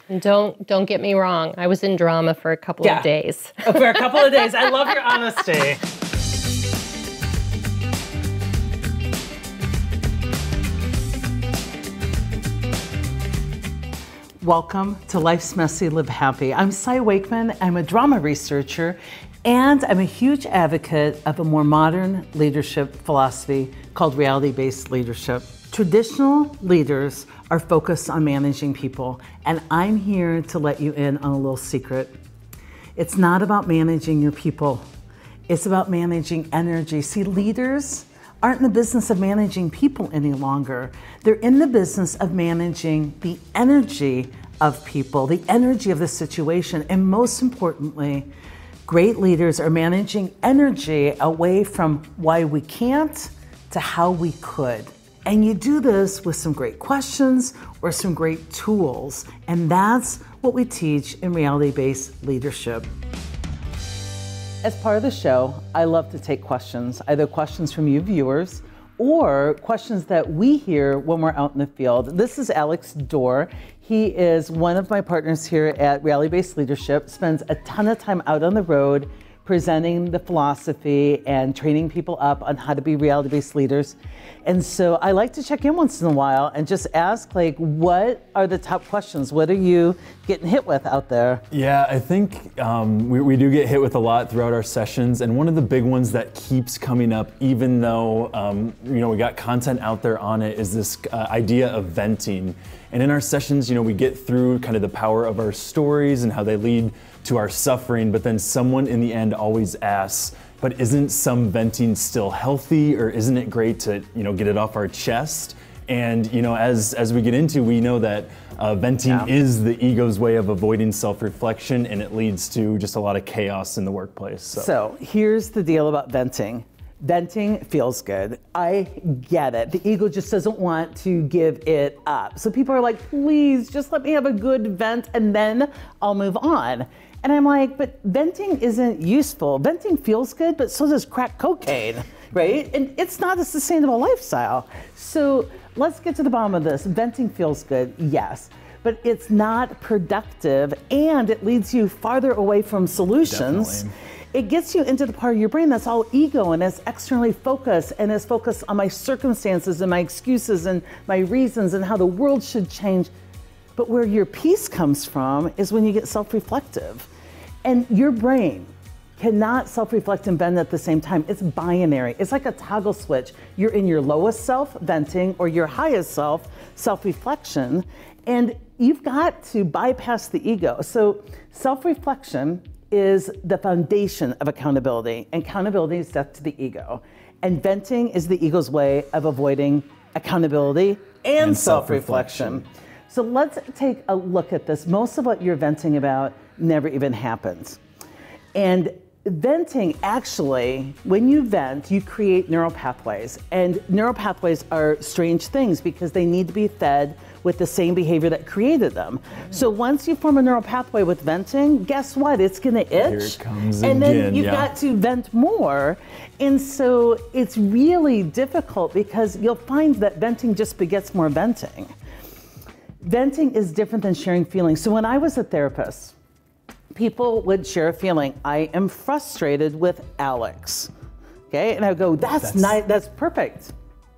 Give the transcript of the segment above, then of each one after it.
And don't get me wrong. I was in drama for a couple of days. For a couple of days. I love your honesty. Welcome to Life's Messy, Live Happy. I'm Wakeman. I'm a drama researcher, and I'm a huge advocate of a more modern leadership philosophy called reality-based leadership. Traditional leaders are focused on managing people, and I'm here to let you in on a little secret. It's not about managing your people. It's about managing energy. See, leaders aren't in the business of managing people any longer. They're in the business of managing the energy of people, the energy of the situation, and most importantly, great leaders are managing energy away from why we can't to how we could. And you do this with some great questions or some great tools, and that's what we teach in reality-based leadership. As part of the show, I love to take questions, either questions from you viewers or questions that we hear when we're out in the field. This is Alex Dorr. He is one of my partners here at Reality Based Leadership, spends a ton of time out on the road presenting the philosophy and training people up on how to be reality-based leaders. And so I like to check in once in a while and just ask, like, what are the top questions? What are you getting hit with out there? Yeah, I think we do get hit with a lot throughout our sessions. And one of the big ones that keeps coming up, even though we got content out there on it, is this idea of venting. And in our sessions, we get through kind of the power of our stories and how they lead to our suffering, but then someone in the end always asks, but isn't some venting still healthy, or isn't it great to get it off our chest? And as we get into, we know that venting is the ego's way of avoiding self-reflection, and it leads to just a lot of chaos in the workplace. So here's the deal about venting. Venting feels good. I get it. The ego just doesn't want to give it up. So people are like, please just let me have a good vent and then I'll move on. And I'm like, but venting isn't useful. Venting feels good, but so does crack cocaine, right? And it's not a sustainable lifestyle. So let's get to the bottom of this. Venting feels good, yes, but it's not productive, and it leads you farther away from solutions. Definitely. It gets you into the part of your brain that's all ego and is externally focused and is focused on my circumstances and my excuses and my reasons and how the world should change. But where your peace comes from is when you get self-reflective. And your brain cannot self-reflect and vent at the same time. It's binary. It's like a toggle switch. You're in your lowest self, venting, or your highest self, self-reflection. And you've got to bypass the ego. So self-reflection is the foundation of accountability. Accountability is death to the ego. And venting is the ego's way of avoiding accountability and self-reflection. So let's take a look at this. Most of what you're venting about never even happens. And venting, actually, when you vent, you create neural pathways. And neural pathways are strange things because they need to be fed with the same behavior that created them. So once you form a neural pathway with venting, guess what? It's gonna itch. Here it comes and again, then you've got to vent more. And so it's really difficult because you'll find that venting just begets more venting. Venting is different than sharing feelings. So when I was a therapist, people would share a feeling. I am frustrated with Alex. Okay, and I would go, that's nice, that's perfect.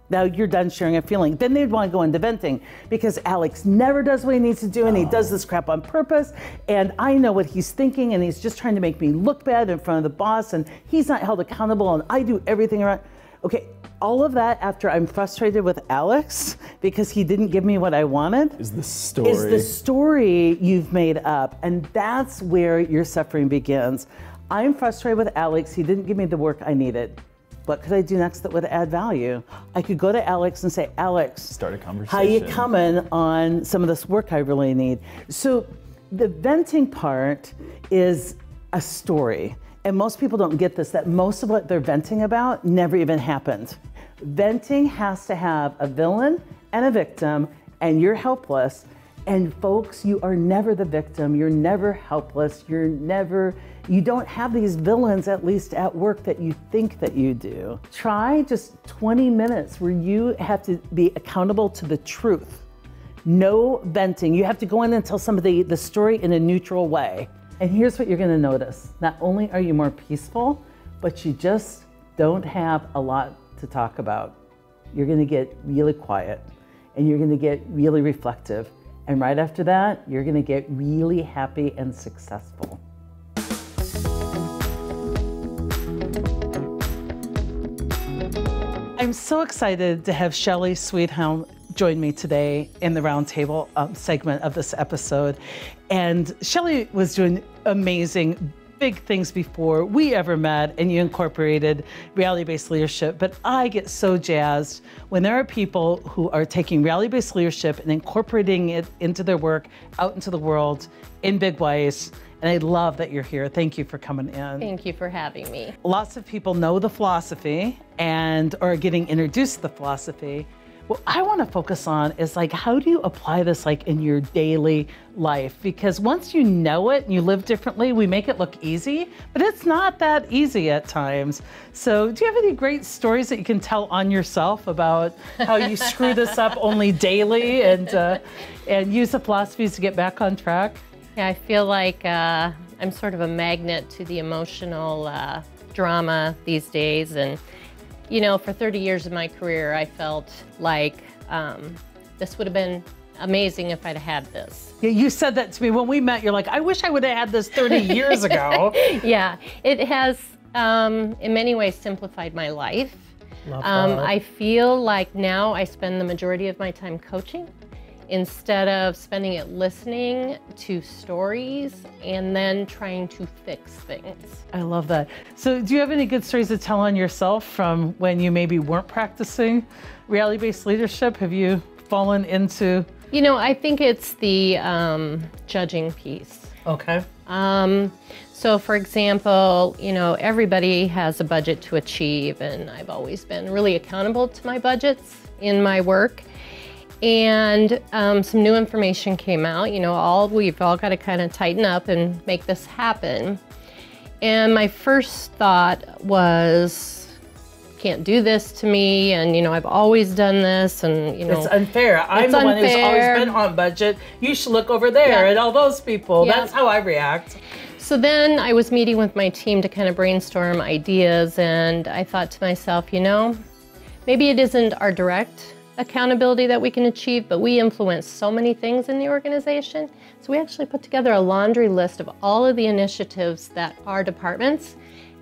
Now you're done sharing a feeling. Then they'd want to go into venting because Alex never does what he needs to do, and he does this crap on purpose, and I know what he's thinking, and he's just trying to make me look bad in front of the boss, and he's not held accountable, and I do everything right. Okay, all of that after I'm frustrated with Alex because he didn't give me what I wanted is the story. Is the story you've made up, and that's where your suffering begins. I'm frustrated with Alex. He didn't give me the work I needed. What could I do next that would add value? I could go to Alex and say, Alex, start a conversation. How you coming on some of this work I really need? So the venting part is a story. And most people don't get this, that most of what they're venting about never even happened. Venting has to have a villain and a victim, and you're helpless. And folks, you are never the victim. You're never helpless. You don't have these villains, at least at work, that you think that you do. Try just 20 minutes where you have to be accountable to the truth, No venting. You have to go in and tell somebody the story in a neutral way. And here's what you're gonna notice. Not only are you more peaceful, but you just don't have a lot to talk about. You're gonna get really quiet and you're gonna get really reflective. And right after that, you're gonna get really happy and successful. I'm so excited to have Shelley Sweethelm join me today in the Roundtable segment of this episode. And Shelley was doing amazing, big things before we ever met, and you incorporated reality-based leadership. But I get so jazzed when there are people who are taking reality-based leadership and incorporating it into their work, out into the world in big ways. And I love that you're here. Thank you for coming in. Thank you for having me. Lots of people know the philosophy and are getting introduced to the philosophy. What I want to focus on is like, how do you apply this like in your daily life? Because once you know it and you live differently, we make it look easy, but it's not that easy at times. So do you have any great stories that you can tell on yourself about how you screw this up only daily and use the philosophies to get back on track? Yeah, I feel like I'm sort of a magnet to the emotional drama these days. And, you know, for 30 years of my career, I felt like this would have been amazing if I'd had this. Yeah, you said that to me when we met. You're like, I wish I would have had this 30 years ago. Yeah, it has in many ways simplified my life. Love that. I feel like now I spend the majority of my time coaching, instead of spending it listening to stories and then trying to fix things. I love that. So do you have any good stories to tell on yourself from when you maybe weren't practicing reality-based leadership? Have you fallen into? You know, I think it's the judging piece. Okay. So for example, you know, everybody has a budget to achieve, and I've always been really accountable to my budgets in my work. And some new information came out. You know, we've all got to kind of tighten up and make this happen. And my first thought was, can't do this to me, and you know, I've always done this, and you know, it's unfair. I'm the one who's always been on budget. You should look over there at all those people. Yeah. That's how I react. So then I was meeting with my team to kind of brainstorm ideas, and I thought to myself, you know, maybe it isn't our direct accountability that we can achieve, but we influence so many things in the organization. So we actually put together a laundry list of all of the initiatives that our departments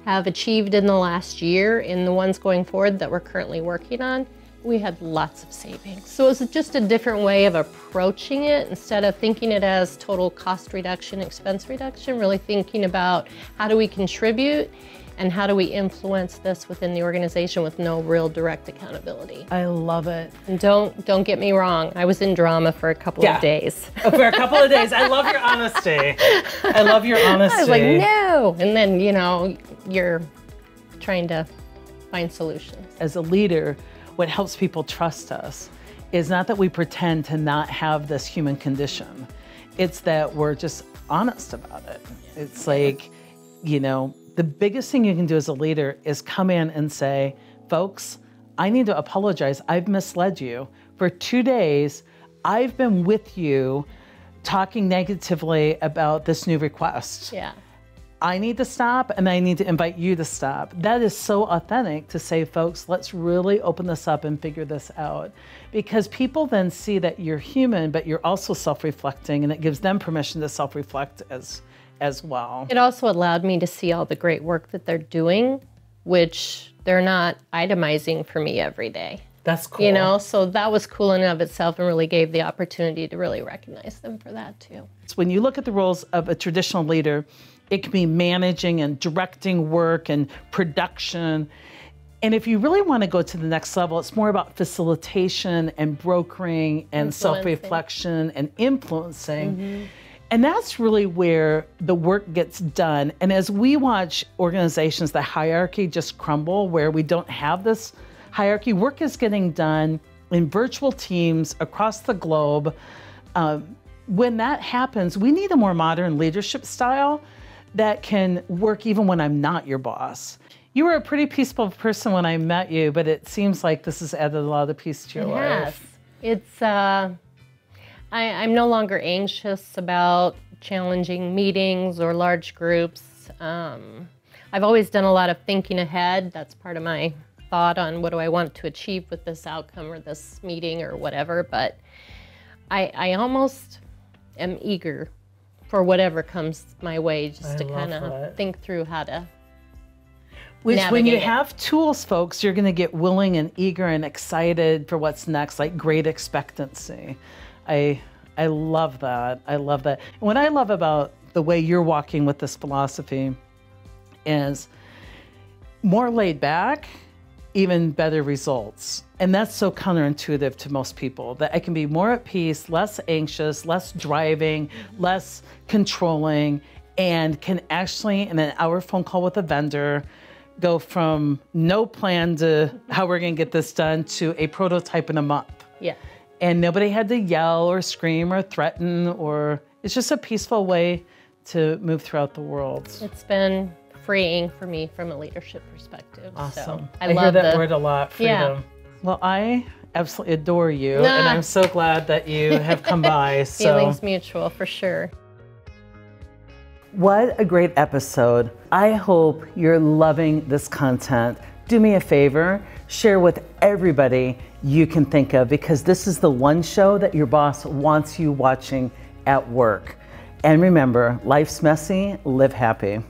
have achieved in the last year and the ones going forward that we're currently working on. We had lots of savings. So it was just a different way of approaching it. Instead of thinking it as total cost reduction, expense reduction, really thinking about how do we contribute and how do we influence this within the organization with no real direct accountability. I love it. And don't get me wrong, I was in drama for a couple of days. For a couple of days. I love your honesty. I love your honesty. I was like, no. And then, you know, you're trying to find solutions. As a leader, what helps people trust us is not that we pretend to not have this human condition. It's that we're just honest about it. It's like, you know, the biggest thing you can do as a leader is come in and say, folks, I need to apologize. I've misled you. For 2 days, I've been with you talking negatively about this new request. Yeah. I need to stop, and I need to invite you to stop. That is so authentic to say, folks, let's really open this up and figure this out. Because people then see that you're human, but you're also self-reflecting, and it gives them permission to self-reflect as well. It also allowed me to see all the great work that they're doing, which they're not itemizing for me every day. That's cool. You know, so that was cool in and of itself and really gave the opportunity to really recognize them for that too. When you look at the roles of a traditional leader, it can be managing and directing work and production. And if you really want to go to the next level, it's more about facilitation and brokering and self-reflection and influencing. Mm-hmm. And that's really where the work gets done. And as we watch organizations, the hierarchy just crumble, where we don't have this hierarchy, work is getting done in virtual teams across the globe. When that happens, we need a more modern leadership style that can work even when I'm not your boss. You were a pretty peaceful person when I met you, but it seems like this has added a lot of peace to your life. It's I'm no longer anxious about challenging meetings or large groups. I've always done a lot of thinking ahead. That's part of my thought on what do I want to achieve with this outcome or this meeting or whatever, but I almost am eager for whatever comes my way, just to kind of think through how to Which navigate when you it. have tools, folks, you're going to get willing and eager and excited for what's next, like great expectancy. I love that. I love that. And what I love about the way you're walking with this philosophy is more laid back, even better results. And that's so counterintuitive to most people, that I can be more at peace, less anxious, less driving, less controlling, and can actually, in an hour phone call with a vendor, go from no plan to how we're gonna get this done to a prototype in a month. Yeah. And nobody had to yell or scream or threaten, or it's just a peaceful way to move throughout the world. It's been freeing for me from a leadership perspective. Awesome. So I hear love that word a lot, freedom. Yeah. Well, I absolutely adore you, and I'm so glad that you have come by. So. Feelings mutual, for sure. What a great episode. I hope you're loving this content. Do me a favor, share with everybody you can think of, because this is the one show that your boss wants you watching at work. And remember, life's messy, live happy.